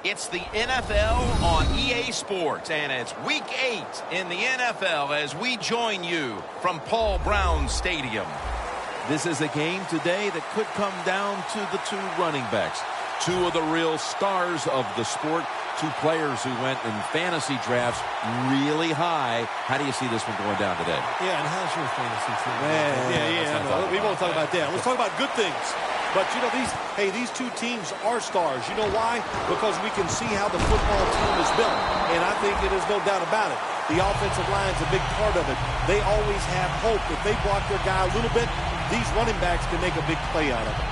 It's the NFL on EA Sports, and it's Week 8 in the NFL as we join you from Paul Brown Stadium. This is a game today that could come down to the two running backs, two of the real stars of the sport, two players who went in fantasy drafts really high. How do you see this one going down today? Yeah, and how's your fantasy team? We won't talk about that. Let's talk about good things. But, you know, these two teams are stars. You know why? Because we can see how the football team is built. And I think it is no doubt about it. The offensive line is a big part of it. They always have hope. If they block their guy a little bit, these running backs can make a big play out of it.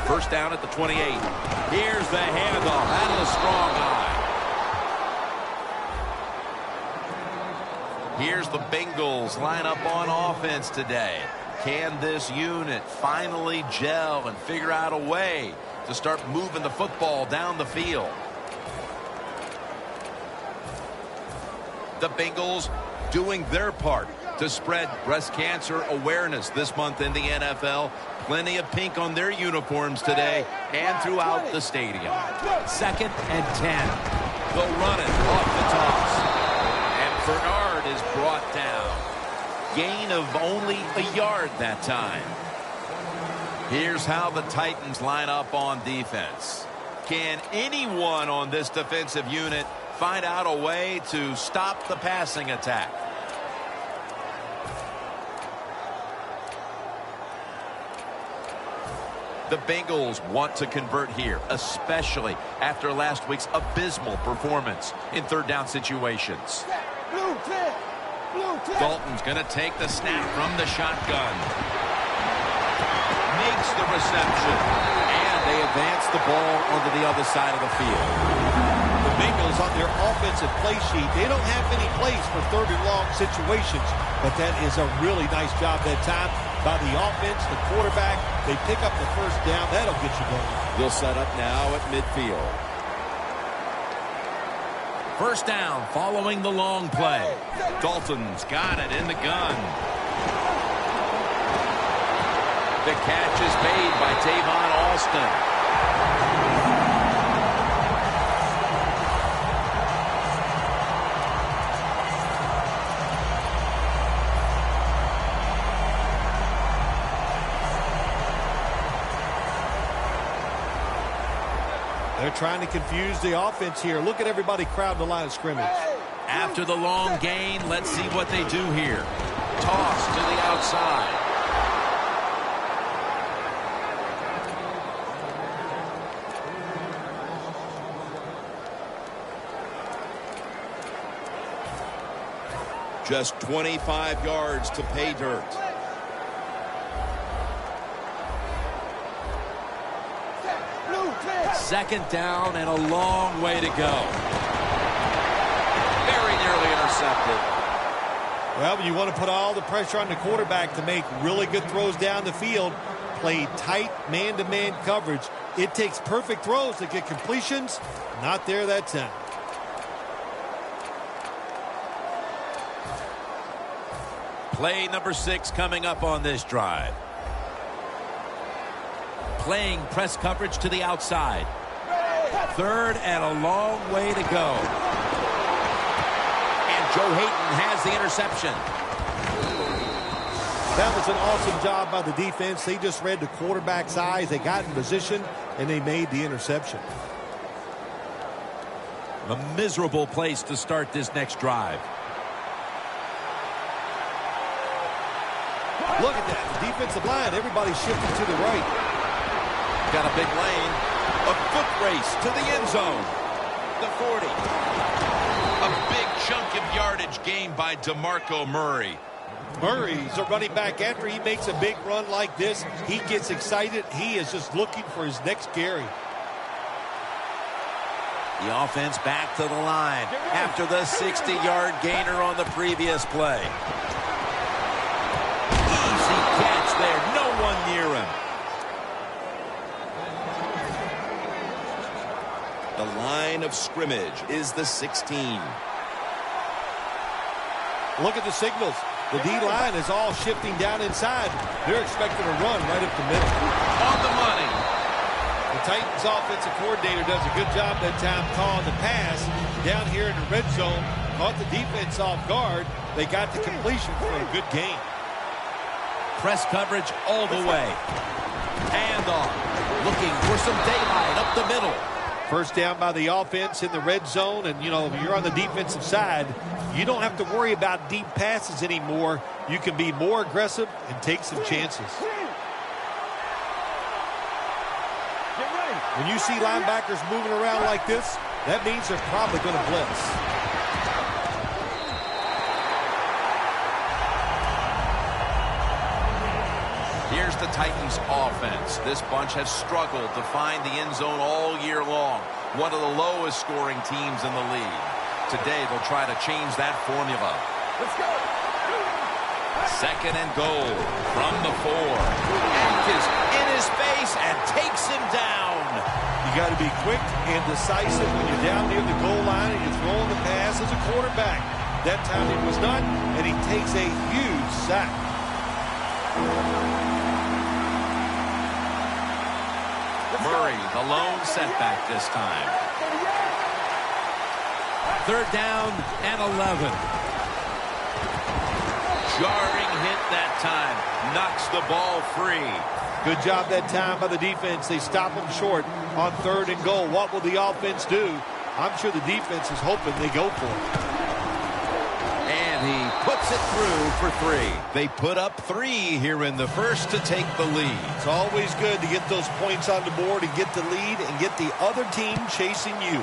First down at the 28. Here's the handoff. That is a strong eye. Here's the Bengals line up on offense today. Can this unit finally gel and figure out a way to start moving the football down the field? The Bengals doing their part to spread breast cancer awareness this month in the NFL. Plenty of pink on their uniforms today and throughout the stadium. 2nd and 10. They'll run it off the toss. And Bernard is brought down. Gain of only a yard that time. Here's how the Titans line up on defense. Can anyone on this defensive unit find out a way to stop the passing attack? The Bengals want to convert here, especially after last week's abysmal performance in third down situations. Dalton's going to take the snap from the shotgun. Makes the reception. And they advance the ball onto the other side of the field. The Bengals on their offensive play sheet, they don't have many plays for third and long situations, but that is a really nice job that time by the offense, the quarterback. They pick up the first down. That'll get you going. They'll set up now at midfield. First down following the long play. Dalton's got it in the gun. The catch is made by Tavon Alston. They're trying to confuse the offense here. Look at everybody crowding the line of scrimmage. After the long gain, let's see what they do here. Toss to the outside. Just 25 yards to pay dirt. Second down and a long way to go. Very nearly intercepted. Well, you want to put all the pressure on the quarterback to make really good throws down the field. Play tight man-to-man coverage. It takes perfect throws to get completions. Not there that time. Play number 6 coming up on this drive. Playing press coverage to the outside. Third and a long way to go. And Joe Hayden has the interception. That was an awesome job by the defense. They just read the quarterback's eyes. They got in position, and they made the interception. A miserable place to start this next drive. Look at that. The defensive line, everybody shifting to the right. Got a big lane. A foot race to the end zone. The 40. A big chunk of yardage gained by DeMarco Murray. Murray's a running back. After he makes a big run like this, he gets excited. He is just looking for his next carry. The offense back to the line after the 60-yard gainer on the previous play. Easy catch there. No one near him. The line of scrimmage is the 16. Look at the signals. The D-line is all shifting down inside. They're expecting a run right up the middle. On the money. The Titans offensive coordinator does a good job that time calling the pass down here in the red zone. Caught the defense off guard. They got the completion for a good gain. Press coverage all the way. Hand off. Looking for some daylight up the middle. First down by the offense in the red zone. And, you know, if you're on the defensive side, you don't have to worry about deep passes anymore. You can be more aggressive and take some chances. When you see linebackers moving around like this, that means they're probably going to blitz. Here's the Titans offense. This bunch has struggled to find the end zone all year long. One of the lowest scoring teams in the league. Today they'll try to change that formula. Let's go. Second and goal from the 4. Yank is in his face and takes him down. You got to be quick and decisive when you're down near the goal line and you're throwing the pass as a quarterback. That time it was not, and he takes a huge sack. Murray, the lone setback this time. Third down and 11. Jarring hit that time. Knocks the ball free. Good job that time by the defense. They stop him short on third and goal. What will the offense do? I'm sure the defense is hoping they go for it. And he puts it through for 3. They put up 3 here in the first to take the lead. It's always good to get those points on the board and get the lead and get the other team chasing you.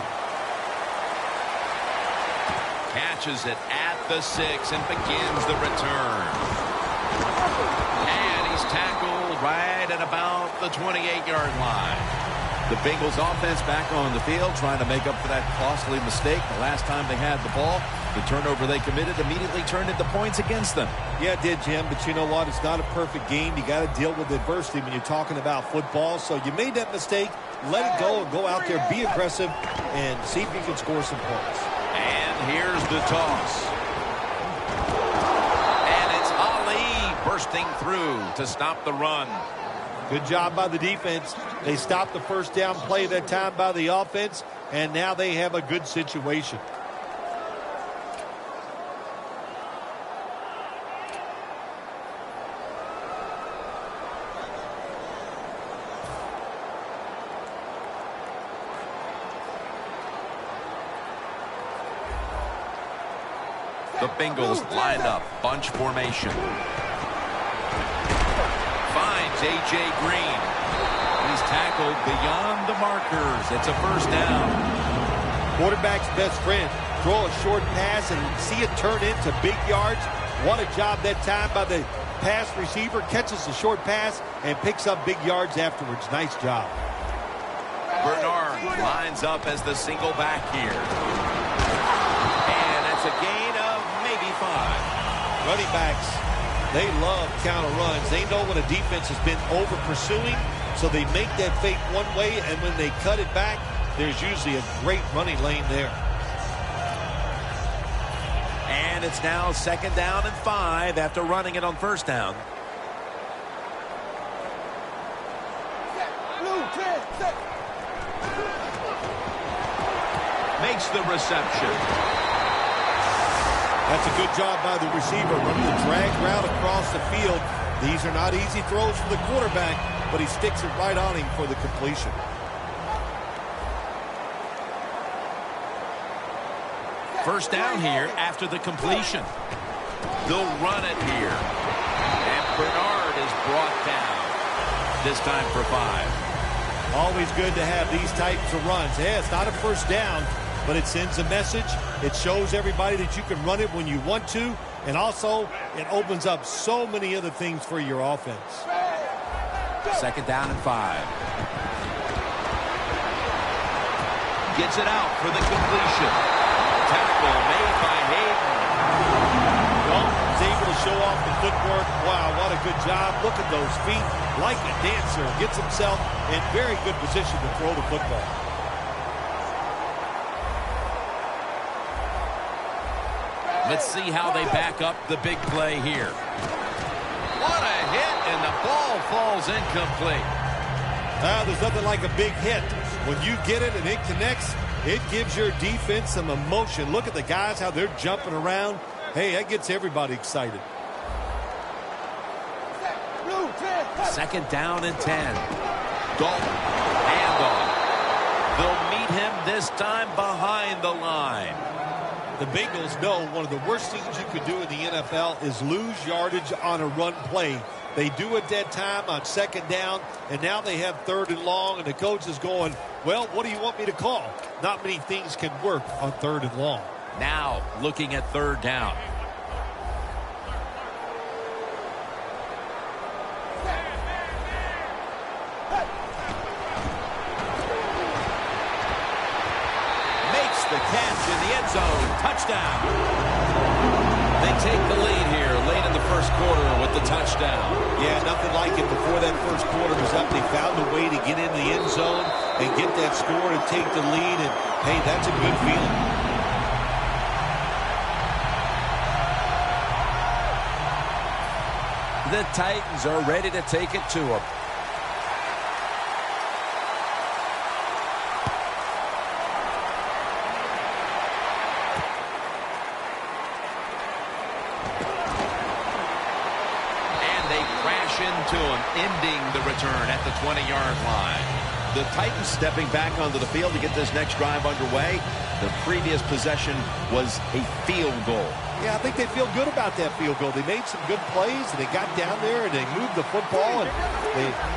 Catches it at the 6 and begins the return. And he's tackled right at about the 28-yard line. The Bengals offense back on the field trying to make up for that costly mistake. The last time they had the ball, the turnover they committed immediately turned into points against them. Yeah, it did, Jim, but you know what? It's not a perfect game. You got to deal with adversity when you're talking about football. So you made that mistake. Let it go and go out there, be aggressive, and see if you can score some points. And here's the toss. And it's Ali bursting through to stop the run. Good job by the defense. They stopped the first down play that time by the offense, and now they have a good situation. The Bengals lined up, bunch formation. Finds A.J. Green. He's tackled beyond the markers. It's a first down. Quarterback's best friend. Throw a short pass and see it turn into big yards. What a job that time by the pass receiver. Catches the short pass and picks up big yards afterwards. Nice job. Bernard lines up as the single back here. And it's a gain of maybe 5. Running backs, they love counter runs. They know when a defense has been over pursuing, so they make that fake one way, and when they cut it back, there's usually a great running lane there. And it's now second down and 5 after running it on first down. Makes the reception. That's a good job by the receiver, running the drag route across the field. These are not easy throws for the quarterback, but he sticks it right on him for the completion. First down here after the completion. They'll run it here. And Bernard is brought down. This time for 5. Always good to have these types of runs. Yeah, it's not a first down, but it sends a message. It shows everybody that you can run it when you want to, and also it opens up so many other things for your offense. Second down and 5. Gets it out for the completion. Tackle made by Hayden. Well, he's able to show off the footwork. Wow, what a good job. Look at those feet. Like a dancer. Gets himself in very good position to throw the football. Let's see how they back up the big play here. What a hit, and the ball falls incomplete. There's nothing like a big hit. When you get it and it connects, it gives your defense some emotion. Look at the guys, how they're jumping around. Hey, that gets everybody excited. 2nd down and 10. Dalton, handoff. They'll meet him this time behind the line. The Bengals know one of the worst things you could do in the NFL is lose yardage on a run play. They do it that time on 2nd down, and now they have 3rd and long, and the coach is going, well, what do you want me to call? Not many things can work on 3rd and long. Now looking at 3rd down. Makes the catch in the end zone. Touchdown. They take the lead here late in the 1st quarter with the touchdown. Yeah, nothing like it. Before that 1st quarter was up, they found a way to get in the end zone and get that score and take the lead. And, hey, that's a good feeling. The Titans are ready to take it to them. Into him, ending the return at the 20-yard line. The Titans stepping back onto the field to get this next drive underway. The previous possession was a field goal. Yeah, I think they feel good about that field goal. They made some good plays, and they got down there, and they moved the football, and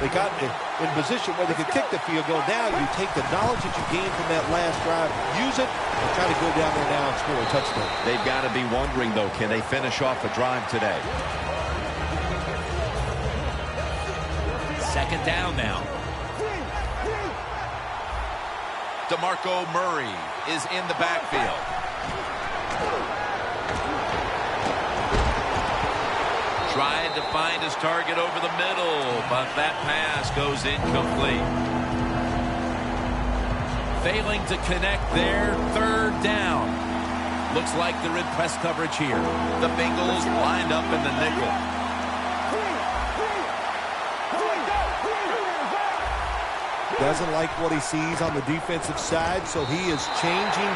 they got in position where they could kick the field goal. Now you take the knowledge that you gained from that last drive, use it, and try to go down there now and score a touchdown. They've got to be wondering, though, can they finish off a drive today? 2nd down now. DeMarco Murray is in the backfield. Tried to find his target over the middle, but that pass goes incomplete. Failing to connect there. 3rd down. Looks like they're in press coverage here. The Bengals lined up in the nickel. Doesn't like what he sees on the defensive side, so he is changing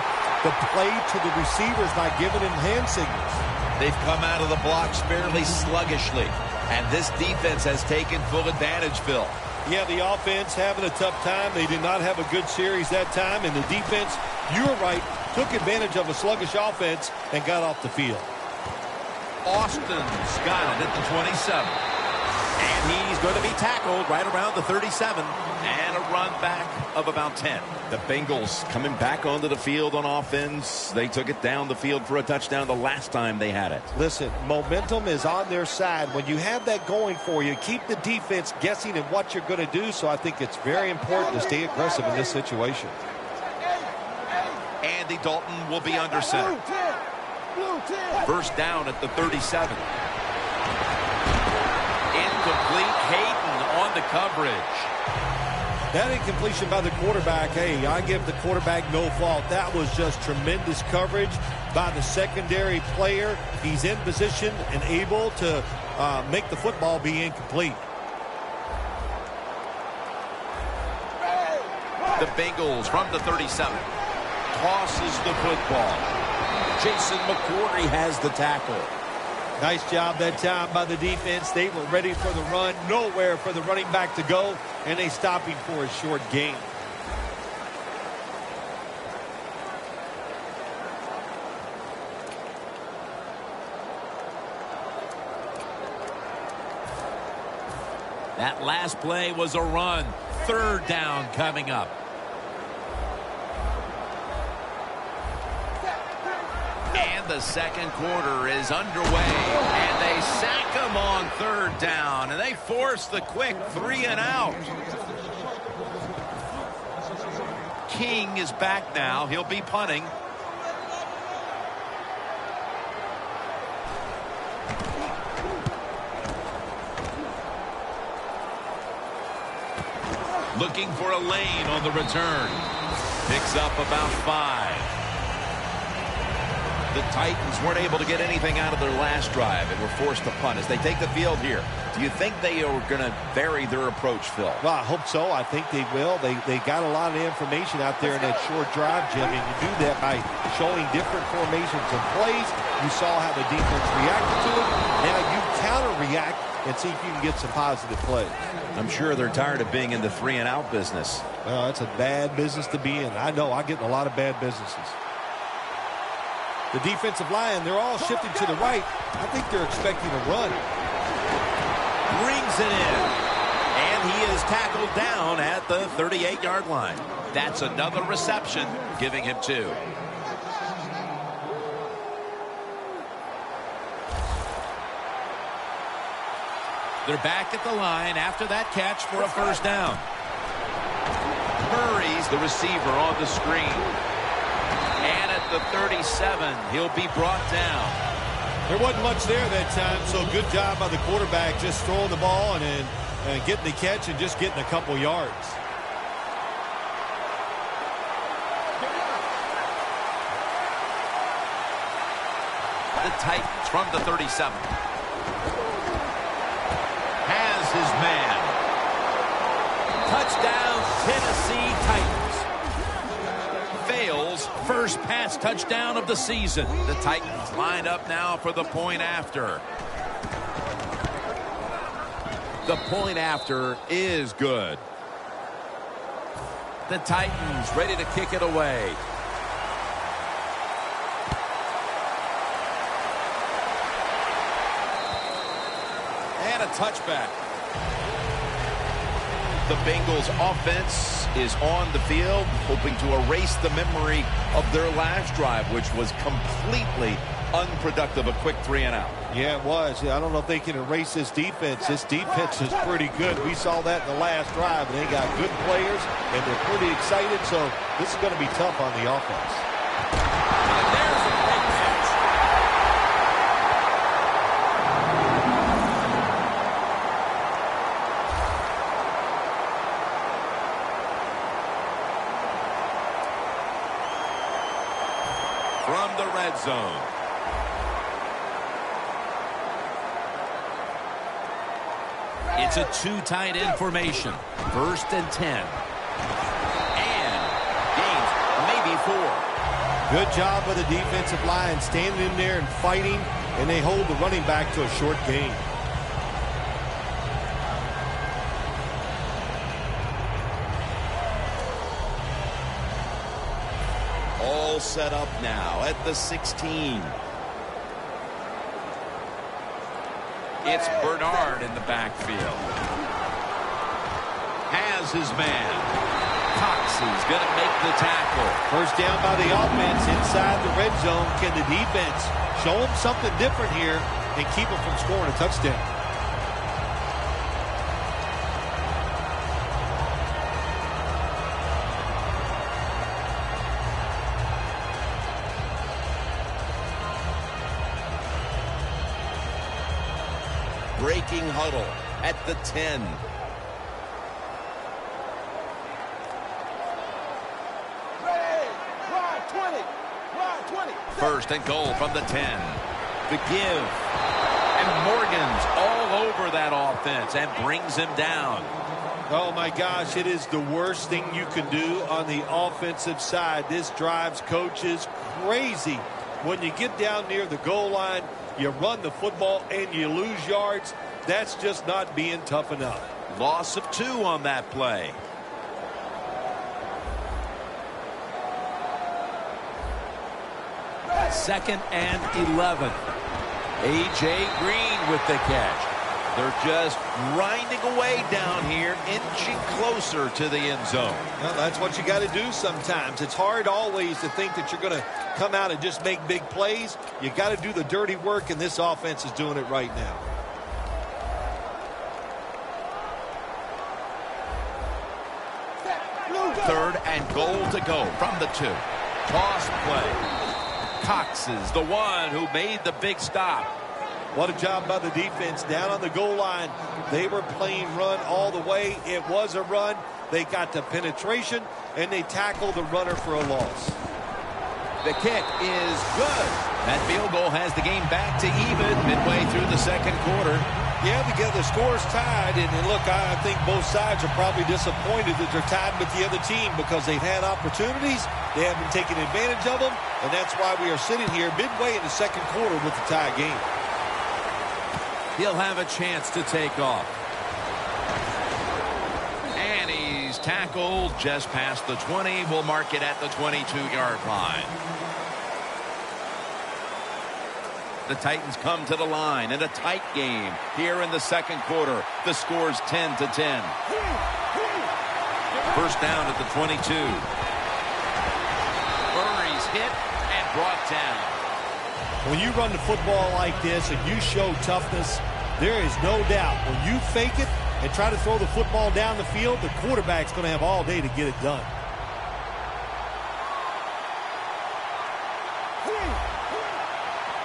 the play to the receivers by giving him hand signals. They've come out of the blocks fairly sluggishly, and this defense has taken full advantage, Phil. Yeah, the offense having a tough time. They did not have a good series that time, and the defense, you were right, took advantage of a sluggish offense and got off the field. Austin's got it at the 27. And he's going to be tackled right around the 37. And a run back of about 10. The Bengals coming back onto the field on offense. They took it down the field for a touchdown the last time they had it. Listen, momentum is on their side. When you have that going for you, keep the defense guessing at what you're going to do. So I think it's very important to stay aggressive in this situation. Andy Dalton will be under center. 1st down at the 37. Incomplete. Hayden on the coverage. That incompletion by the quarterback, hey, I give the quarterback no fault. That was just tremendous coverage by the secondary player. He's in position and able to make the football be incomplete. The Bengals from the 37. Tosses the football. Jason McCourty has the tackle. Nice job that time by the defense. They were ready for the run. Nowhere for the running back to go. And they stop him for a short gain. That last play was a run. 3rd down coming up. And the 2nd quarter is underway, and they sack him on 3rd down, and they force the quick 3 and out. King is back now. He'll be punting. Looking for a lane on the return. Picks up about 5. The Titans weren't able to get anything out of their last drive and were forced to punt. As they take the field here, do you think they are going to vary their approach, Phil? Well, I hope so. I think they will. They got a lot of information out there in that short drive, Jim, and you do that by showing different formations and plays. You saw how the defense reacted to it. Now you counter-react and see if you can get some positive plays. I'm sure they're tired of being in the 3-and-out business. Well, it's a bad business to be in. I know. I get in a lot of bad businesses. The defensive line, they're all shifting to the right. I think they're expecting a run. Brings it in. And he is tackled down at the 38-yard line. That's another reception, giving him 2. They're back at the line after that catch for a first down. Murray's the receiver on the screen. And at the 37, he'll be brought down. There wasn't much there that time, so good job by the quarterback just throwing the ball and getting the catch and just getting a couple yards. The Titans from the 37. Has his man. Touchdown, Tennessee Titans. Fails first pass touchdown of the season. The Titans line up now for the point after. The point after is good. The Titans ready to kick it away. And a touchback. The Bengals offense is on the field, hoping to erase the memory of their last drive, which was completely unproductive, a quick 3-and-out. Yeah, it was. I don't know if they can erase this defense. This defense is pretty good. We saw that in the last drive. They got good players, and they're pretty excited, so this is going to be tough on the offense. And there's a big catch. From the red zone. It's a 2 tight end formation. 1st and 10. And gains maybe 4. Good job by the defensive line standing in there and fighting, and they hold the running back to a short gain. All set up now at the 16. It's Bernard in the backfield. Has his man. Cox is going to make the tackle. First down by the offense inside the red zone. Can the defense show them something different here and keep them from scoring a touchdown? Breaking huddle at the 10. First and goal from the 10. The give. And Morgan's all over that offense and brings him down. Oh, my gosh, it is the worst thing you can do on the offensive side. This drives coaches crazy. When you get down near the goal line, you run the football and you lose yards. That's just not being tough enough. Loss of 2 on that play. Second and 11. A.J. Green with the catch. They're just grinding away down here, inching closer to the end zone. Well, that's what you got to do sometimes. It's hard always to think that you're going to come out and just make big plays. You got to do the dirty work, and this offense is doing it right now. Third and goal to go from the 2. Toss play. Cox is the one who made the big stop. What a job by the defense down on the goal line. They were playing run all the way. It was a run. They got the penetration, and they tackled the runner for a loss. The kick is good. That field goal has the game back to even midway through the second quarter. Yeah, the score's tied, and look, I think both sides are probably disappointed that they're tied with the other team because they've had opportunities, they haven't taken advantage of them, and that's why we are sitting here midway in the second quarter with the tie game. He'll have a chance to take off. And he's tackled just past the 20. We'll mark it at the 22-yard line. The Titans come to the line in a tight game here in the second quarter. The score's 10-10. First down at the 22. Murray's hit and brought down. When you run the football like this and you show toughness, there is no doubt when you fake it and try to throw the football down the field, the quarterback's going to have all day to get it done.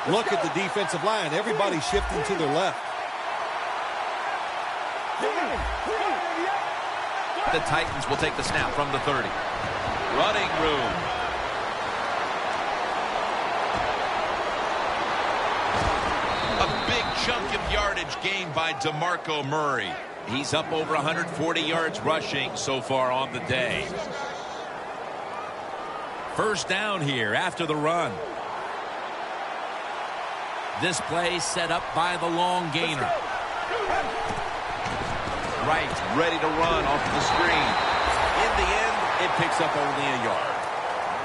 Look at the defensive line. Everybody's shifting to their left. The Titans will take the snap from the 30. Running room. A big chunk of yardage gained by DeMarco Murray. He's up over 140 yards rushing so far on the day. First down here after the run. This play set up by the long gainer. Right, ready to run off the screen. In the end, it picks up only a yard.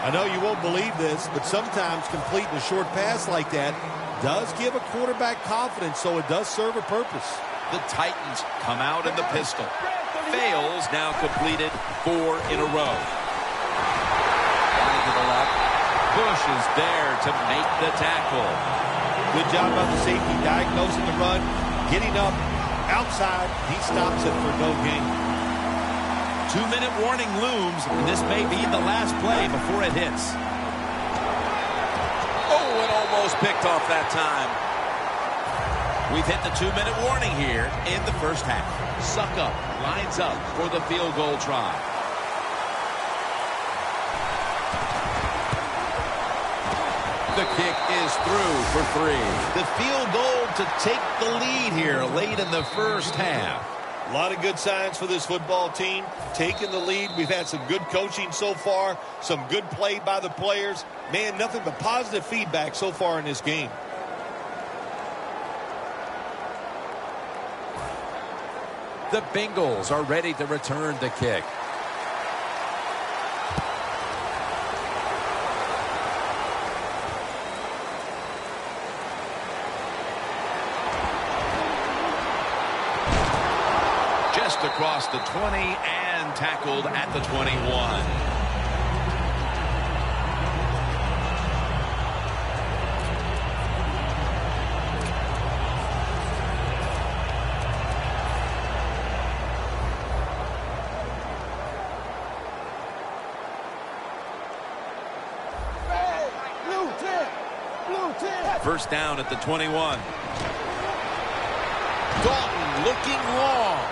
I know you won't believe this, but sometimes completing a short pass like that does give a quarterback confidence, so it does serve a purpose. The Titans come out in the pistol. Fails, now completed 4 in a row. Wide to the left. Bush is there to make the tackle. Good job by the safety diagnosing the run, getting up outside. He stops it for no gain. 2-minute warning looms, and this may be the last play before it hits. Oh, it almost picked off that time. We've hit the 2-minute warning here in the first half. Suck up, lines up for the field goal try. The kick is through for 3. The field goal to take the lead here late in the first half. A lot of good signs for this football team. Taking the lead. We've had some good coaching so far. Some good play by the players. Man, nothing but positive feedback so far in this game. The Bengals are ready to return the kick. Across the 20 and tackled at the 21. First down at the 21. Dalton looking long.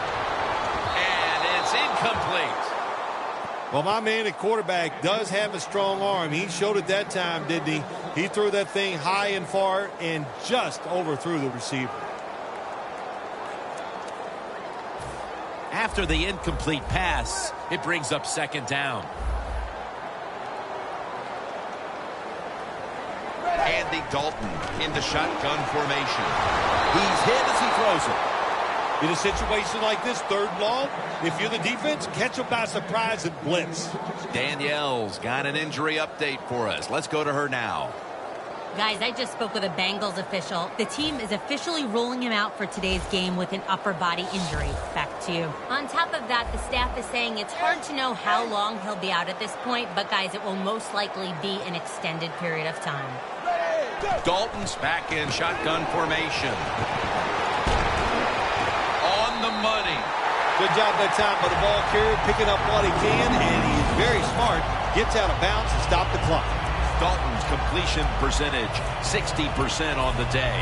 Incomplete. Well, my man at quarterback does have a strong arm. He showed it that time, didn't he? He threw that thing high and far and just overthrew the receiver. After the incomplete pass, it brings up second down. Andy Dalton in the shotgun formation. He's hit as he throws it. In a situation like this, third long, if you're the defense, catch them by surprise and blitz. Danielle's got an injury update for us. Let's go to her now. Guys, I just spoke with a Bengals official. The team is officially ruling him out for today's game with an upper body injury. Back to you. On top of that, the staff is saying it's hard to know how long he'll be out at this point, but guys, it will most likely be an extended period of time. Dalton's back in shotgun formation. On the money. Good job that time by the ball carrier, picking up what he can, and he's very smart. Gets out of bounds and stop the clock. Dalton's completion percentage, 60% on the day.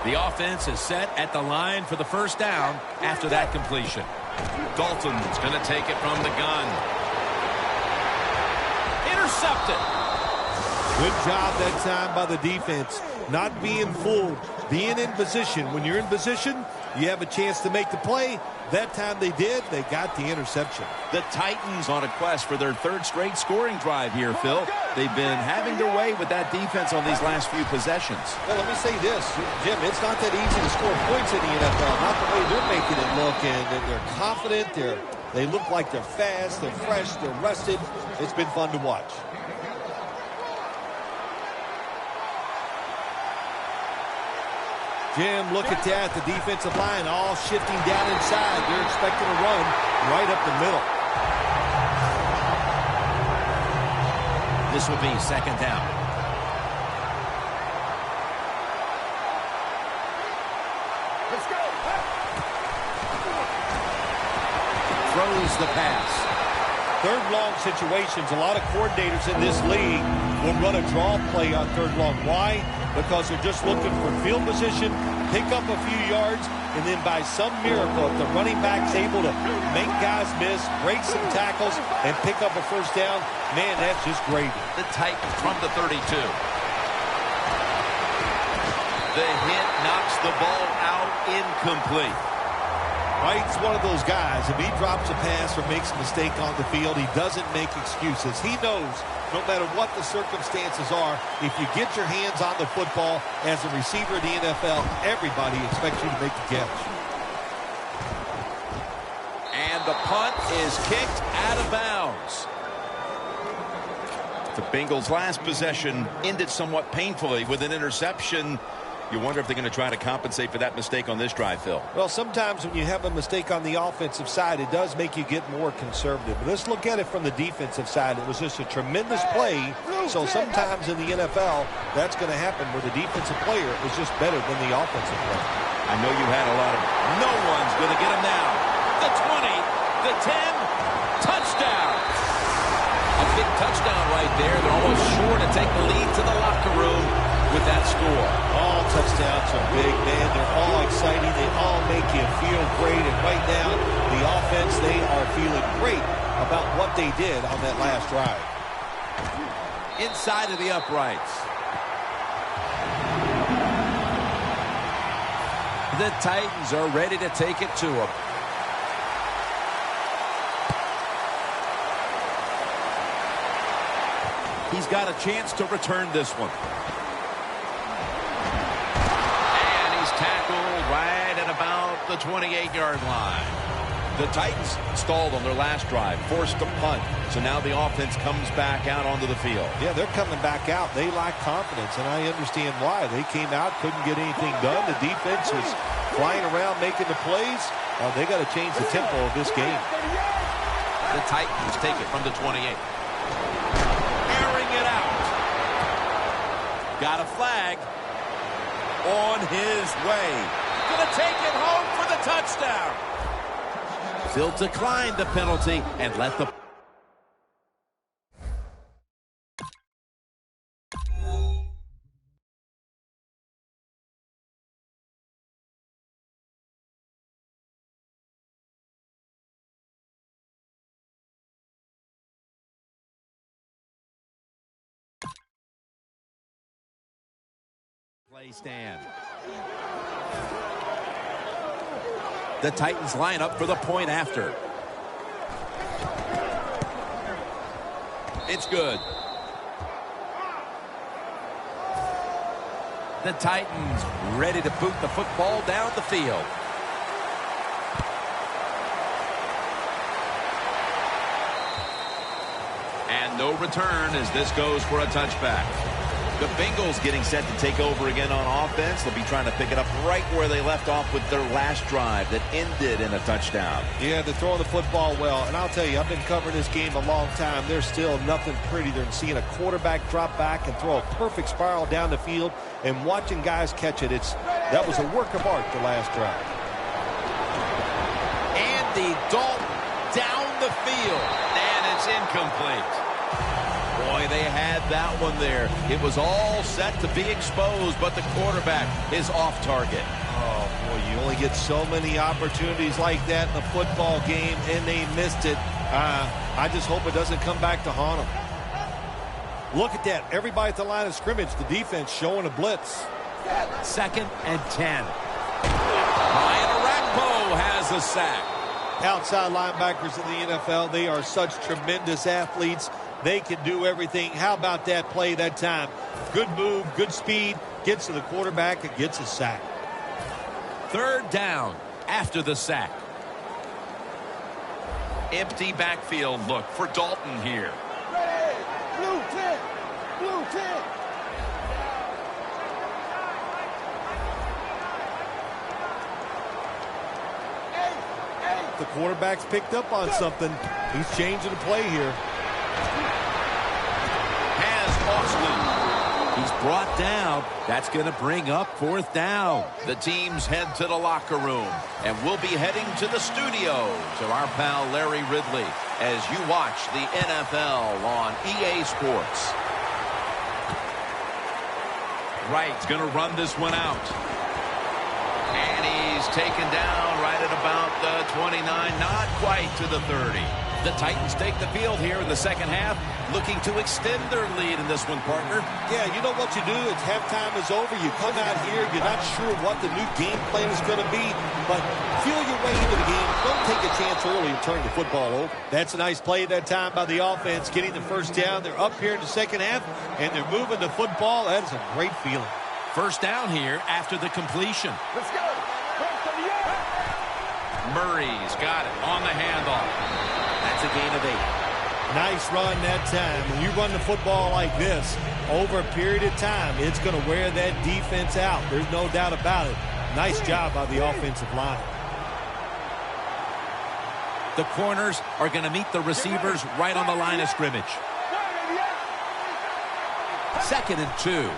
The offense is set at the line for the first down after that completion. Dalton's going to take it from the gun. intercepted. Good job that time by the defense. Not being fooled, being in position. When you're in position, you have a chance to make the play. That time they did. They got the interception. The Titans on a quest for their third straight scoring drive here, Phil. They've been having their way with that defense on these last few possessions. Well, let me say this, Jim. It's not that easy to score points in the NFL. Not the way they're making it look. And they're confident. They look like they're fast. They're fresh. They're rested. It's been fun to watch. Jim, look at that. The defensive line all shifting down inside. They're expecting a run right up the middle. This will be second down. Let's go. Throws the pass. Third long situations. A lot of coordinators in this league will run a draw play on third long. Why? Because they're just looking for field position, pick up a few yards, and then by some miracle, if the running back's able to make guys miss, break some tackles, and pick up a first down, man, that's just gravy. The Titans from the 32. The hit knocks the ball out, incomplete. Right, he's one of those guys. If he drops a pass or makes a mistake on the field, he doesn't make excuses. He knows no matter what the circumstances are, if you get your hands on the football as a receiver in the NFL, everybody expects you to make the catch. And the punt is kicked out of bounds. The Bengals' last possession ended somewhat painfully with an interception. You wonder if they're going to try to compensate for that mistake on this drive, Phil. Well, sometimes when you have a mistake on the offensive side, it does make you get more conservative. But let's look at it from the defensive side. It was just a tremendous play. So sometimes in the NFL, that's going to happen where the defensive player is just better than the offensive player. I know you had a lot of... No one's going to get him now. The 20, the 10, touchdown. A big touchdown right there. They're almost sure to take the lead to the locker room with that score. All touchdowns are big, man. They're all exciting. They all make you feel great. And right now, the offense, they are feeling great about what they did on that last drive. Inside of the uprights. The Titans are ready to take it to him. He's got a chance to return this one. Tackled right at about the 28-yard line. The Titans stalled on their last drive, forced a punt. So now the offense comes back out onto the field. Yeah, they're coming back out. They lack confidence, and I understand why. They came out, couldn't get anything done. The defense was flying around making the plays. They got to change the tempo of this game. The Titans take it from the 28. Airing it out. Got a flag. On his way. Gonna take it home for the touchdown. Still declined the penalty and let the... play stand. The Titans line up for the point after. It's good. The Titans ready to boot the football down the field. And no return as this goes for a touchback. The Bengals getting set to take over again on offense. They'll be trying to pick it up right where they left off with their last drive that ended in a touchdown. Yeah, they're throwing the football well. And I'll tell you, I've been covering this game a long time. There's still nothing prettier than seeing a quarterback drop back and throw a perfect spiral down the field and watching guys catch it. That was a work of art the last drive. Andy Dalton down the field. And it's incomplete. Boy, they had that one there. It was all set to be exposed, but the quarterback is off target. Oh, boy, you only get so many opportunities like that in a football game, and they missed it. I just hope it doesn't come back to haunt them. Look at that. Everybody at the line of scrimmage, the defense showing a blitz. 2nd and 10. Ryan Arakpo has a sack. Outside linebackers in the NFL, they are such tremendous athletes. They can do everything. How about that play that time? Good move, good speed, gets to the quarterback and gets a sack. 3rd down after the sack. Empty backfield look for Dalton here. Ready. Blue 10. Blue 10. The quarterback's picked up on something. He's changing the play here. Has Austin. He's brought down. That's going to bring up 4th down. The teams head to the locker room, and we'll be heading to the studio to our pal Larry Ridley as you watch the NFL on EA Sports. Wright's going to run this one out. And he's taken down right at about the 29, not quite to the 30. The Titans take the field here in the second half, looking to extend their lead in this one, partner. Yeah, you know what you do? It's halftime is over. You come out here. You're not sure what the new game plan is going to be, but feel your way into the game. Don't take a chance early and turn the football over. That's a nice play that time by the offense, getting the first down. They're up here in the second half, and they're moving the football. That is a great feeling. 1st down here after the completion. Let's go. First of the year. Murray's got it on the handoff. That's a gain of 8. Nice run that time. When you run the football like this, over a period of time, it's going to wear that defense out. There's no doubt about it. Nice job by the offensive line. The corners are going to meet the receivers right on the line of scrimmage. 2nd and 2.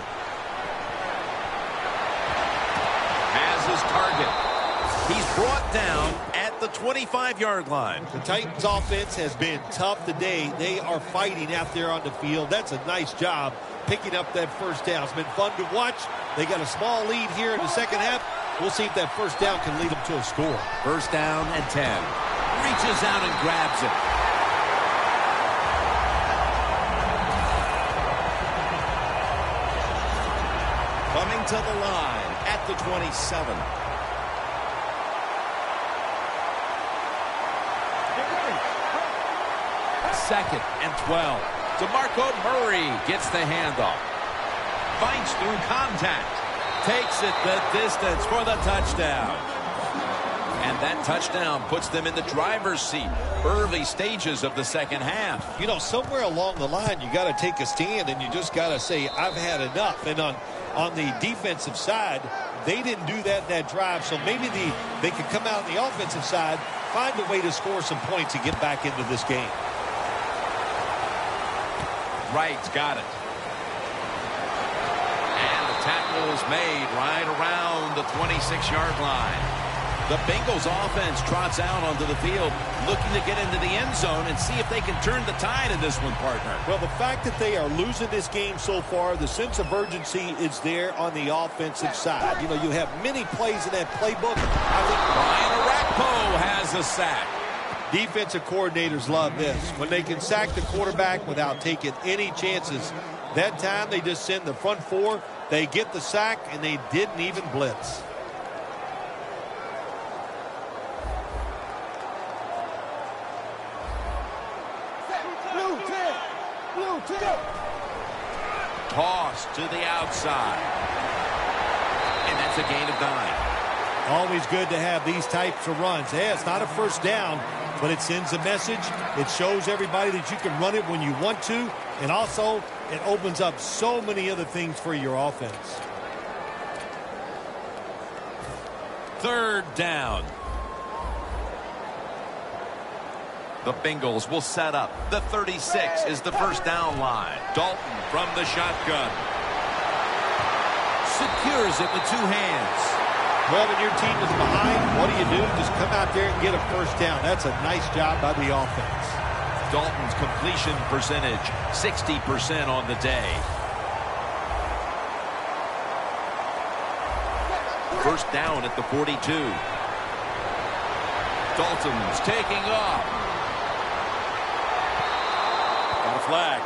Has his target. He's brought down at the 25-yard line. The Titans offense has been tough today. They are fighting out there on the field. That's a nice job picking up that first down. It's been fun to watch. They got a small lead here in the second half. We'll see if that first down can lead them to a score. 1st down and 10. Reaches out and grabs it. Coming to the line at the 27. 2nd and 12. DeMarco Murray gets the handoff. Fights through contact. Takes it the distance for the touchdown. And that touchdown puts them in the driver's seat. Early stages of the second half. You know, somewhere along the line, you got to take a stand and you just got to say, I've had enough. And on the defensive side, they didn't do that drive. So maybe they could come out on the offensive side, find a way to score some points and get back into this game. Wright's got it. And the tackle is made right around the 26-yard line. The Bengals offense trots out onto the field, looking to get into the end zone and see if they can turn the tide in this one, partner. Well, the fact that they are losing this game so far, the sense of urgency is there on the offensive side. You know, you have many plays in that playbook. I think Ryan Arakpo has a sack. Defensive coordinators love this. When they can sack the quarterback without taking any chances. That time they just send the front four. They get the sack, and they didn't even blitz. Blue 10. Blue 10. Toss to the outside. And that's a gain of 9. Always good to have these types of runs. Yeah, it's not a first down, but it sends a message. It shows everybody that you can run it when you want to, and also it opens up so many other things for your offense. 3rd down. The Bengals will set up. The 36 is the first down line. Dalton from the shotgun. Secures it with 2 hands. Well, when your team is behind, what do? Just come out there and get a first down. That's a nice job by the offense. Dalton's completion percentage, 60% on the day. First down at the 42. Dalton's taking off. Got a flag.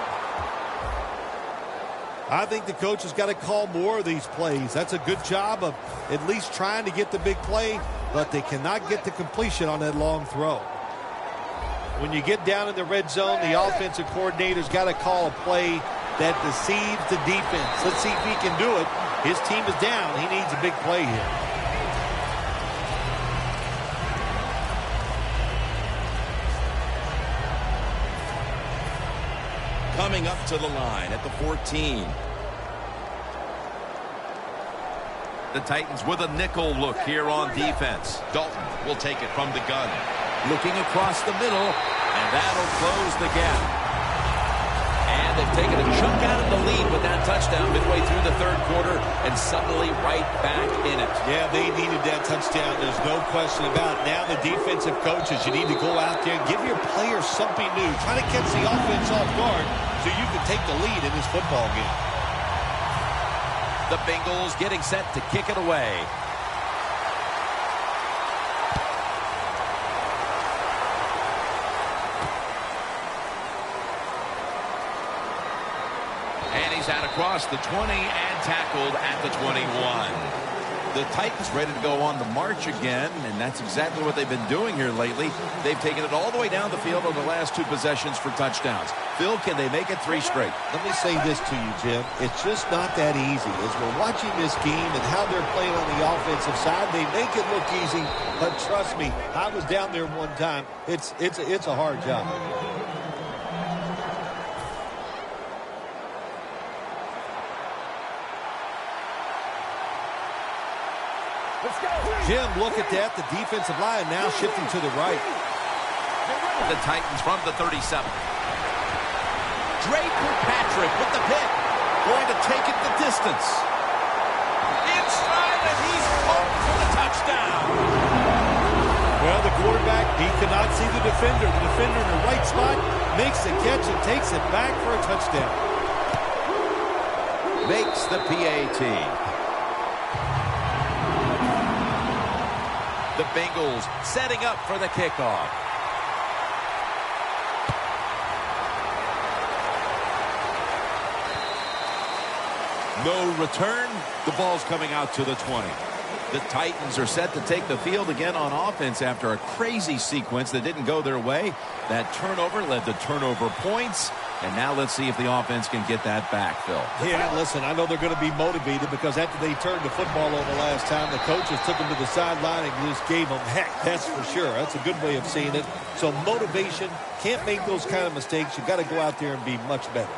I think the coach has got to call more of these plays. That's a good job of at least trying to get the big play, but they cannot get the completion on that long throw. When you get down in the red zone, the offensive coordinator's got to call a play that deceives the defense. Let's see if he can do it. His team is down. He needs a big play here. Coming up to the line at the 14. The Titans with a nickel look here on defense. Dalton will take it from the gun. Looking across the middle, and that'll close the gap. And they've taken a chunk out of the lead with that touchdown midway through the third quarter and suddenly right back in it. Yeah, they needed that touchdown. There's no question about it. Now the defensive coaches, you need to go out there and give your players something new. Try to catch the offense off guard so you can take the lead in this football game. The Bengals getting set to kick it away. And he's out across the 20 and tackled at the 21. The Titans ready to go on the march again, and that's exactly what they've been doing here lately. They've taken it all the way down the field on the last two possessions for touchdowns. Phil, can they make it 3 straight? Let me say this to you, Jim. It's just not that easy. As we're watching this game and how they're playing on the offensive side, they make it look easy, but trust me, I was down there one time. It's a hard job. Jim, look at that. The defensive line now shifting to the right. The Titans from the 37. Draper Patrick with the pick. Going to take it the distance. Inside, and he's home for the touchdown. Well, the quarterback, he cannot see the defender. The defender in the right spot makes the catch and takes it back for a touchdown. Makes the PAT. The Bengals setting up for the kickoff. No return. The ball's coming out to the 20. The Titans are set to take the field again on offense after a crazy sequence that didn't go their way. That turnover led to turnover points. And now let's see if the offense can get that back, Phil. Yeah, listen, I know they're going to be motivated because after they turned the football over last time, the coaches took them to the sideline and just gave them heck. That's for sure. That's a good way of seeing it. So motivation, can't make those kind of mistakes. You've got to go out there and be much better.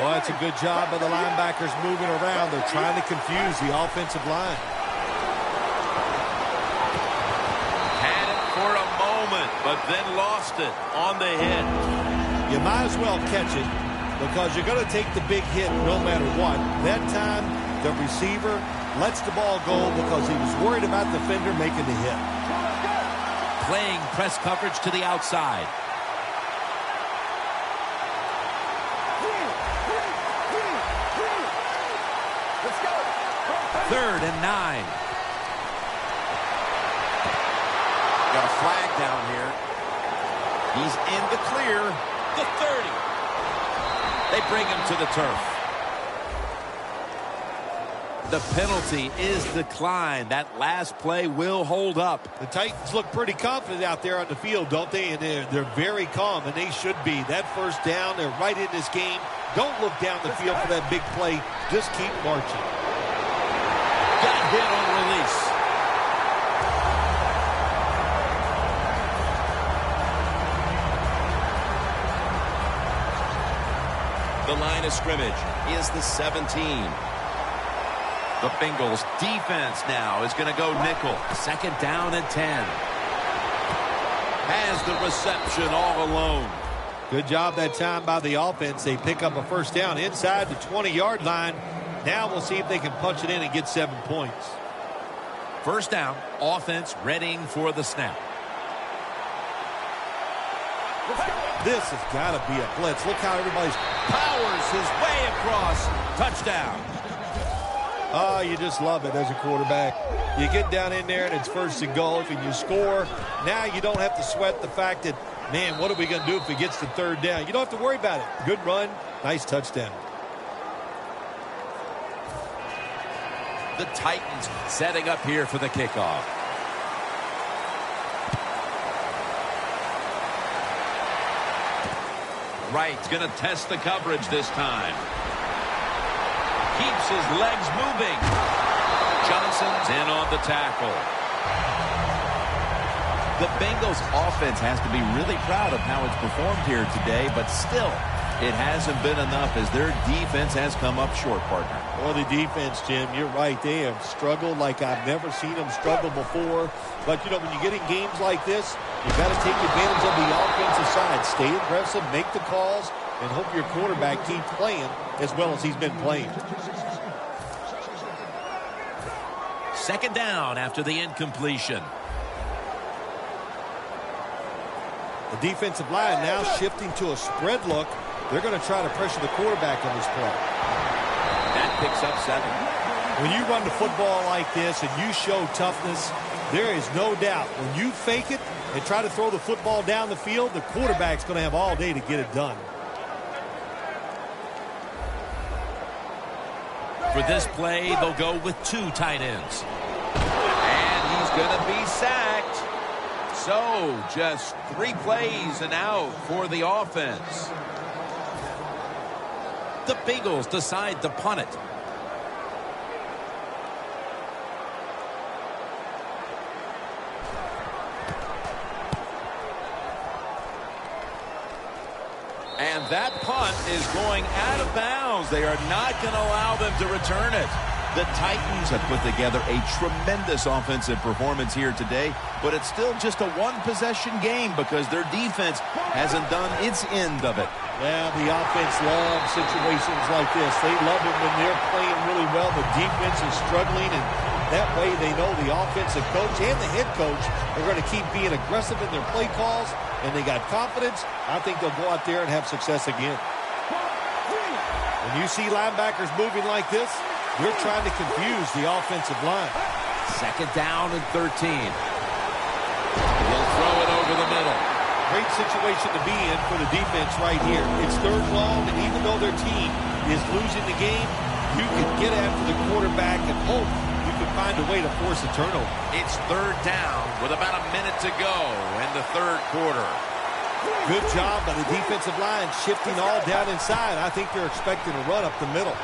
Well, that's a good job by the linebackers moving around. They're trying to confuse the offensive line. For a moment, but then lost it on the hit. You might as well catch it because you're going to take the big hit no matter what. That time, the receiver lets the ball go because he was worried about the defender making the hit. Playing press coverage to the outside. Third and 9. Got a flag down here. He's in the clear. The 30. They bring him to the turf. The penalty is declined. That last play will hold up. The Titans look pretty confident out there on the field, don't they? And they're very calm, and they should be. That first down, they're right in this game. Don't look down the field for that big play. Just keep marching. Got hit on release. The line of scrimmage is the 17. The Bengals defense now is going to go nickel. Second down and 10. Has the reception all alone. Good job that time by the offense. They pick up a first down inside the 20-yard line. Now we'll see if they can punch it in and get 7 points. First down, offense readying for the snap. This has got to be a blitz. Look how everybody's Powers his way across. Touchdown. Oh, you just love it as a quarterback. You get down in there and it's first and goal and you score. Now you don't have to sweat the fact that Man, what are we going to do if he gets to third down? You don't have to worry about it. Good run, nice touchdown. The Titans setting up here for the kickoff. Wright's going to test the coverage this time. Keeps his legs moving. Johnson's in on the tackle. The Bengals offense has to be really proud of how it's performed here today, but still, it hasn't been enough as their defense has come up short, partner. Well, the defense, Jim, you're right. They have struggled like I've never seen them struggle before. But, you know, when you get in games like this, you got to take advantage of the offensive side. Stay aggressive, make the calls, and hope your quarterback keeps playing as well as he's been playing. Second down after the incompletion. The defensive line now shifting to a spread look. They're going to try to pressure the quarterback on this play. That picks up 7. When you run the football like this and you show toughness, there is no doubt when you fake it and try to throw the football down the field, the quarterback's going to have all day to get it done. For this play, they'll go with 2 tight ends. And he's going to be sacked. So, just 3 plays and out for the offense. The Bengals decide to punt it. And that punt is going out of bounds. They are not going to allow them to return it. The Titans have put together a tremendous offensive performance here today, but it's still just a one-possession game because their defense hasn't done its end of it. Yeah, the offense loves situations like this. They love it when they're playing really well. The defense is struggling, and that way they know the offensive coach and the head coach are going to keep being aggressive in their play calls, and they got confidence. I think they'll go out there and have success again. When you see linebackers moving like this, you're trying to confuse the offensive line. Second down and 13. He'll throw it over the middle. Great situation to be in for the defense right here. It's third long, and even though their team is losing the game, you can get after the quarterback and hope you can find a way to force a turnover. It's third down with about a minute to go in the third quarter. Good job by the defensive line shifting all down inside. I think they're expecting a run up the middle.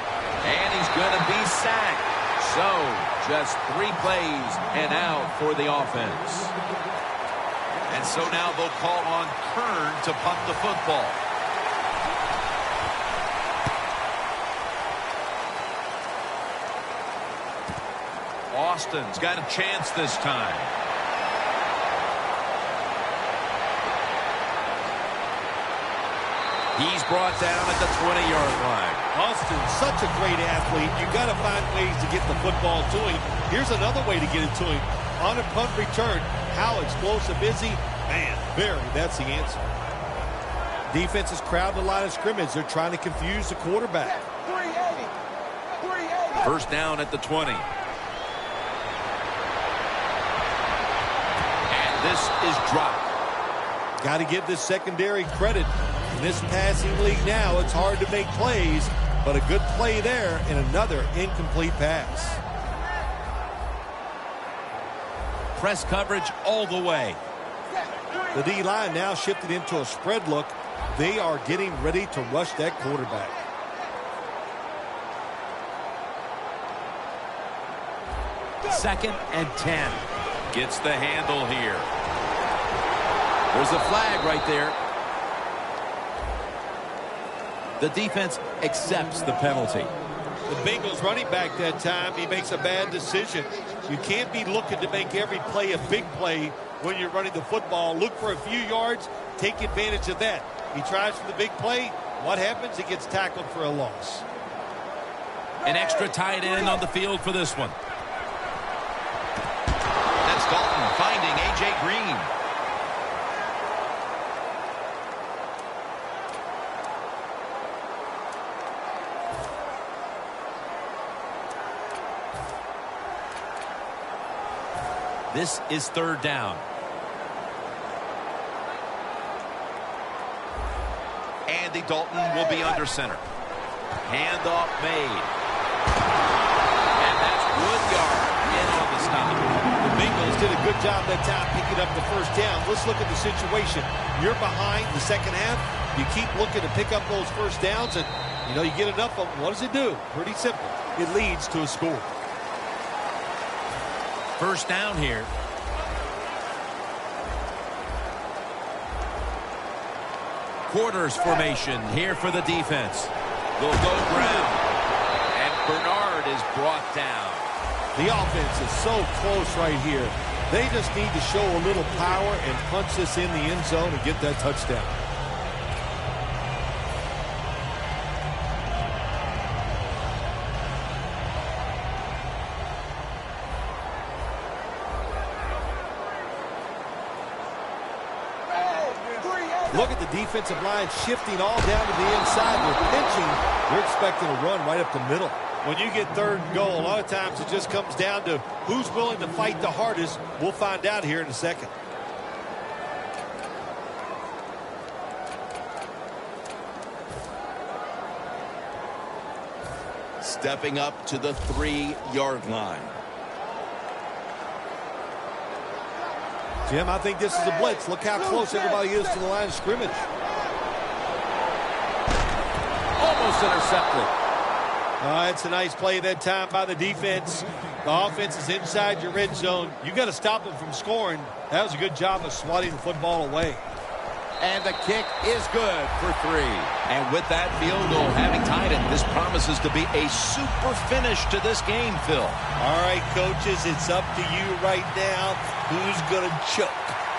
And he's going to be sacked. So, just 3 plays and out for the offense. And so now they'll call on Kern to punt the football. Austin's got a chance this time. He's brought down at the 20-yard line. Austin's such a great athlete. You got to find ways to get the football to him. Here's another way to get it to him. On a punt return, how explosive is he? Man, that's the answer. Defense is crowding the line of scrimmage. They're trying to confuse the quarterback. 380. First down at the 20. And this is dropped. Got to give this secondary credit. In this passing league now, it's hard to make plays, but a good play there and another incomplete pass. Press coverage all the way. The D-line now shifted into a spread look. They are getting ready to rush that quarterback. Second and 10. Gets the handle here. There's a flag right there. The defense accepts the penalty. The Bengals running back that time, he makes a bad decision. You can't be looking to make every play a big play when you're running the football. Look for a few yards, take advantage of that. He tries for the big play. What happens? He gets tackled for a loss. An extra tight end on the field for this one. That's Dalton finding A.J. Green. This is third down. Andy Dalton will be under center. Handoff made. And that's good yard in on the stop. The Bengals did a good job that time picking up the first down. Let's look at the situation. You're behind the second half. You keep looking to pick up those first downs, and you get enough of them. What does it do? Pretty simple. It leads to a score. First down here. Quarters formation here for the defense. They'll go ground. And Bernard is brought down. The offense is so close right here. They just need to show a little power and punch this in the end zone and get that touchdown. Look at the defensive line shifting all down to the inside. They're pinching. They're expecting a run right up the middle. When you get third and goal, a lot of times it just comes down to who's willing to fight the hardest. We'll find out here in a second. Stepping up to the 3-yard line. Jim, I think this is a blitz. Look how close everybody is to the line of scrimmage. Almost intercepted. It's a nice play that time by the defense. The offense is inside your red zone. You got to stop them from scoring. That was a good job of swatting the football away. And the kick is good for 3. And with that field goal having tied it, this promises to be a super finish to this game, Phil. All right, coaches, it's up to you right now. Who's going to choke?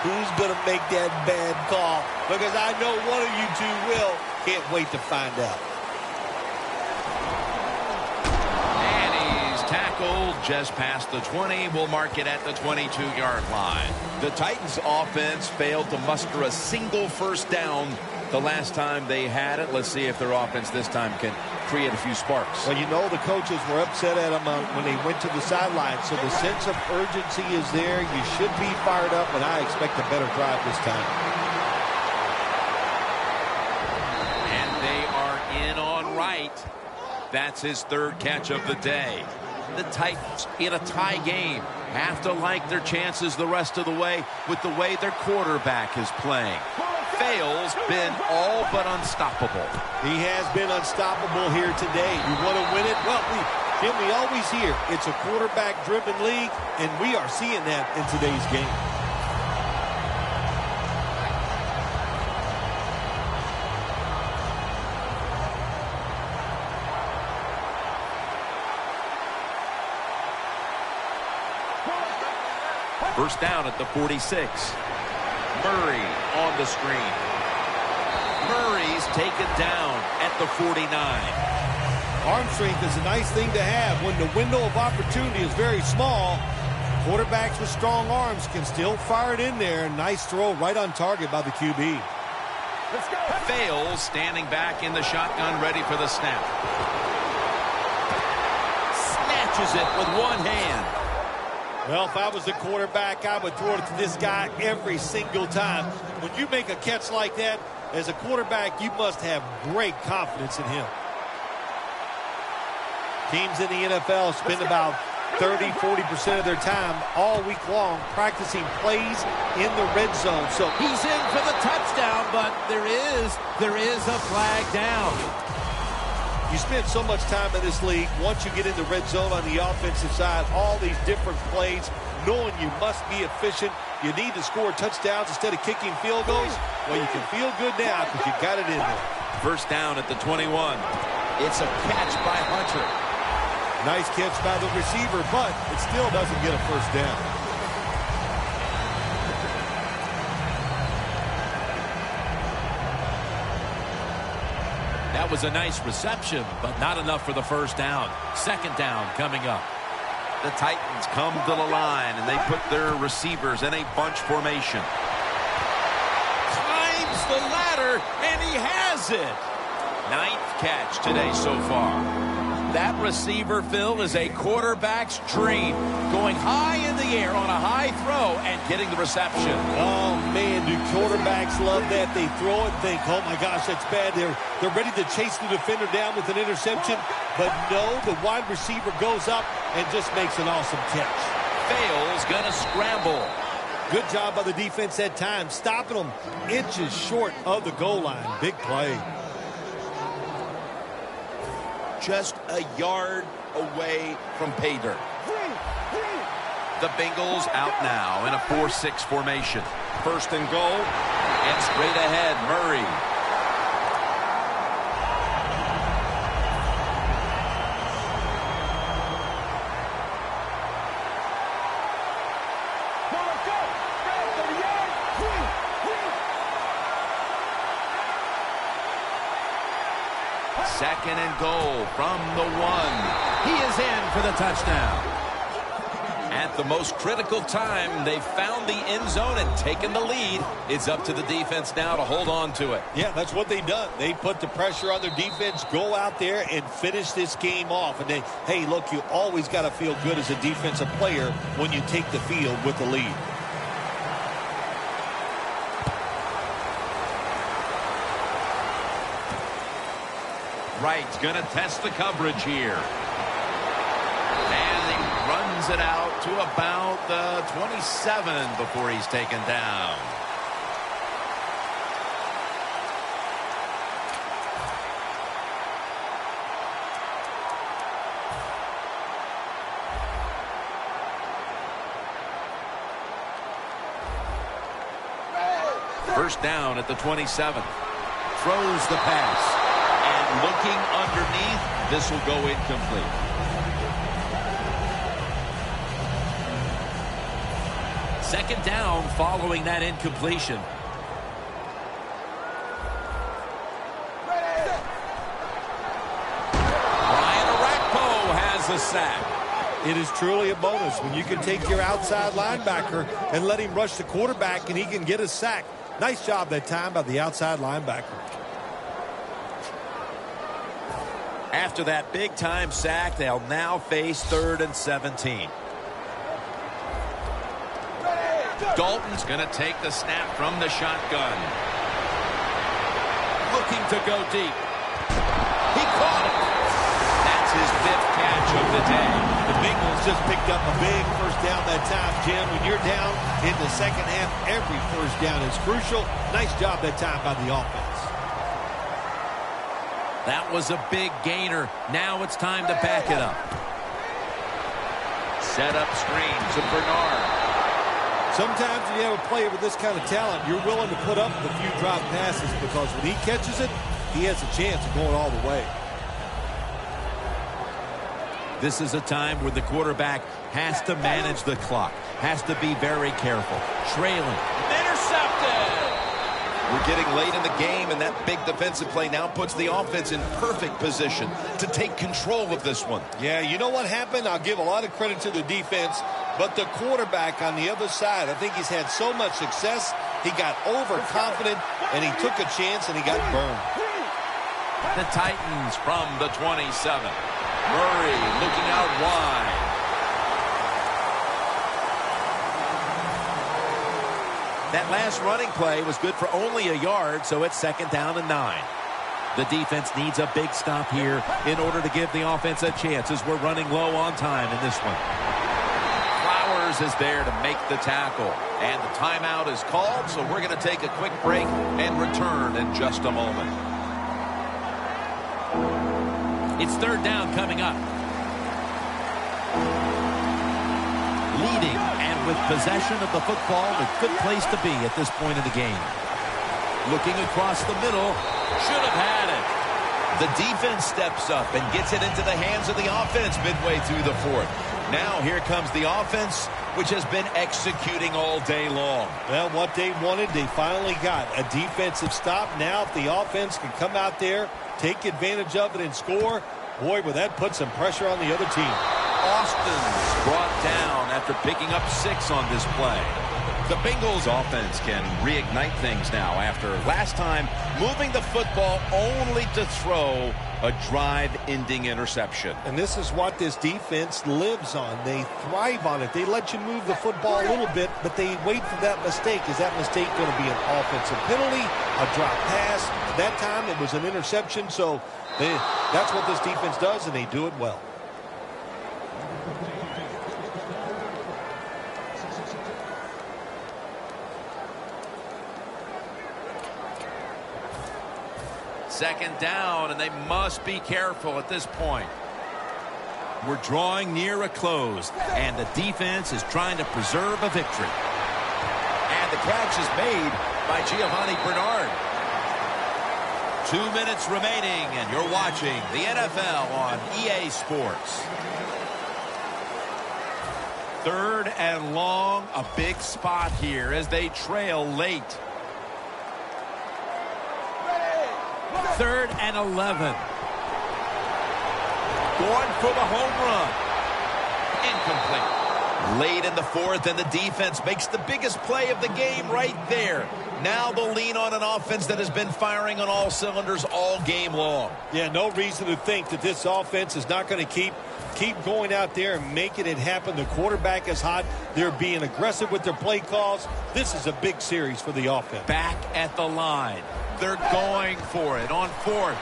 Who's going to make that bad call? Because I know one of you two will. Can't wait to find out. And he's tackled just past the 20. We'll mark it at the 22-yard line. The Titans offense failed to muster a single first down the last time they had it. Let's see if their offense this time can create a few sparks. Well, the coaches were upset at them when they went to the sideline. So the sense of urgency is there. You should be fired up, and I expect a better drive this time. And they are in on right. That's his third catch of the day. The Titans in a tie game have to like their chances the rest of the way with the way their quarterback is playing. Fales been all but unstoppable. He has been unstoppable here today. You want to win it? Well, we always hear it's a quarterback-driven league, and we are seeing that in today's game. First down at the 46. Murray on the screen. Murray's taken down at the 49. Arm strength is a nice thing to have when the window of opportunity is very small. Quarterbacks with strong arms can still fire it in there. Nice throw right on target by the QB. Let's go. Fales standing back in the shotgun, ready for the snap. Snatches it with one hand. Well, if I was the quarterback, I would throw it to this guy every single time. When you make a catch like that, as a quarterback, you must have great confidence in him. Teams in the NFL spend about 30-40% of their time all week long practicing plays in the red zone. So he's in for the touchdown, but there is a flag down. You spend so much time in this league. Once you get in the red zone on the offensive side, all these different plays, knowing you must be efficient. You need to score touchdowns instead of kicking field goals. Well, you can feel good now because you got it in there. First down at the 21. It's a catch by Hunter. Nice catch by the receiver, but it still doesn't get a first down. That was a nice reception, but not enough for the first down. Second down coming up. The Titans come to the line, and they put their receivers in a bunch formation. Climbs the ladder, and he has it. 9th catch today so far. That receiver, Phil, is a quarterback's dream. Going high in the air on a high throw and getting the reception. Oh, man, do quarterbacks love that? They throw it and think, oh, my gosh, that's bad. They're ready to chase the defender down with an interception. But no, the wide receiver goes up and just makes an awesome catch. Fails, gonna scramble. Good job by the defense that time, stopping them inches short of the goal line. Big play. Just a yard away from pay dirt. The Bengals out now in a 4-6 formation. First and goal, and straight ahead, Murray. Second and goal from the 1. He is in for the touchdown. At the most critical time, they found the end zone and taken the lead. It's up to the defense now to hold on to it. Yeah, that's what they've done. They put the pressure on their defense, go out there and finish this game off. And then, hey, look, you always got to feel good as a defensive player when you take the field with the lead. Wright's going to test the coverage here. And he runs it out to about the 27 before he's taken down. First down at the 27. Throws the pass. And looking underneath, this will go incomplete. Second down following that incompletion. Ryan Arakpo has a sack. It is truly a bonus when you can take your outside linebacker and let him rush the quarterback and he can get a sack. Nice job that time by the outside linebacker. After that big-time sack, they'll now face 3rd and 17. Dalton's going to take the snap from the shotgun. Looking to go deep. He caught it. That's his 5th catch of the day. The Bengals just picked up a big first down that time, Jim. When you're down in the second half, every first down is crucial. Nice job that time by the offense. That was a big gainer. Now it's time to back it up. Set up screen to Bernard. Sometimes when you have a player with this kind of talent, you're willing to put up with a few drop passes because when he catches it, he has a chance of going all the way. This is a time when the quarterback has to manage the clock, has to be very careful. Trailing. Intercepted! We're getting late in the game, and that big defensive play now puts the offense in perfect position to take control of this one. Yeah, you know what happened? I'll give a lot of credit to the defense, but the quarterback on the other side, I think he's had so much success, he got overconfident, and he took a chance, and he got burned. The Titans from the 27. Murray looking out wide. That last running play was good for only a yard, so it's 2nd down and 9. The defense needs a big stop here in order to give the offense a chance as we're running low on time in this one. Flowers is there to make the tackle. And the timeout is called, so we're going to take a quick break and return in just a moment. It's 3rd down coming up. Leading and with possession of the football, a good place to be at this point in the game. Looking across the middle, should have had it. The defense steps up and gets it into the hands of the offense midway through the 4th. Now here comes the offense, which has been executing all day long. Well, what they wanted, they finally got. A defensive stop. Now if the offense can come out there, take advantage of it and score, boy, will that put some pressure on the other team. Austin's brought down after picking up 6 on this play. The Bengals offense can reignite things now after last time moving the football only to throw a drive-ending interception. And this is what this defense lives on. They thrive on it. They let you move the football a little bit, but they wait for that mistake. Is that mistake going to be an offensive penalty, a drop pass? That time it was an interception, so that's what this defense does, and they do it well. Second down, and they must be careful at this point. We're drawing near a close, and the defense is trying to preserve a victory. And the catch is made by Giovanni Bernard. 2 minutes remaining, and you're watching the NFL on EA Sports. Third and long, a big spot here as they trail late. 3rd and 11. Going for the home run. Incomplete. Late in the fourth, and the defense makes the biggest play of the game right there. Now they'll lean on an offense that has been firing on all cylinders all game long. Yeah, no reason to think that this offense is not going to keep going out there and making it happen. The quarterback is hot. They're being aggressive with their play calls. This is a big series for the offense. Back at the line. They're going for it on fourth.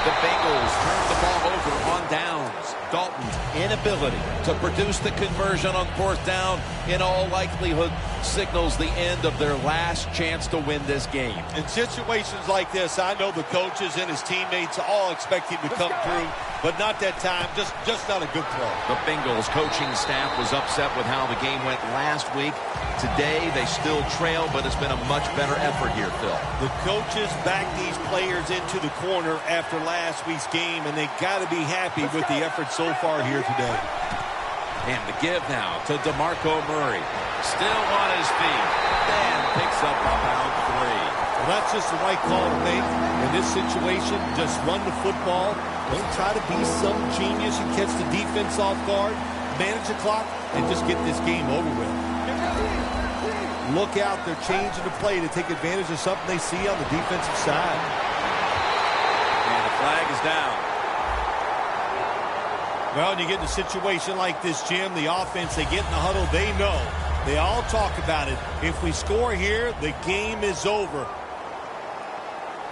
The Bengals turn the ball over on downs. Dalton's inability to produce the conversion on fourth down in all likelihood signals the end of their last chance to win this game. In situations like this, I know the coaches and his teammates all expect him to come through, but not that time. Just not a good throw. The Bengals coaching staff was upset with how the game went last week. Today, they still trail, but it's been a much better effort here, Phil. The coaches back these players into the corner after last week's game, and they got to be happy with the effort so far here today. And the give now to DeMarco Murray. Still on his feet. Then picks up about 3. Well, that's just the right call to make in this situation. Just run the football. Don't try to be some genius and catch the defense off guard. Manage the clock and just get this game over with. Look out, they're changing the play to take advantage of something they see on the defensive side. And the flag is down. Well, when you get in a situation like this, Jim, the offense, they get in the huddle, they know. They all talk about it. If we score here, the game is over.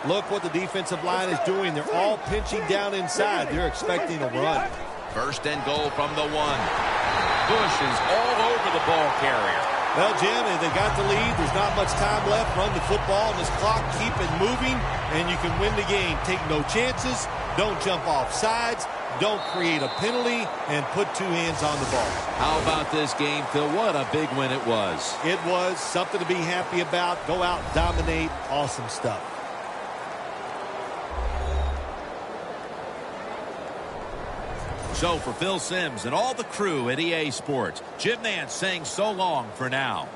Look what the defensive line is doing. They're all pinching down inside. They're expecting a run. First and goal from the 1. Bush is all over the ball carrier. Well, Jim, if they got the lead, there's not much time left. Run the football and this clock, keep it moving, and you can win the game. Take no chances. Don't jump off sides. Don't create a penalty, and put 2 hands on the ball. How about this game, Phil? What a big win it was. It was something to be happy about. Go out, dominate. Awesome stuff. So for Phil Simms and all the crew at EA Sports, Jim Nance saying so long for now.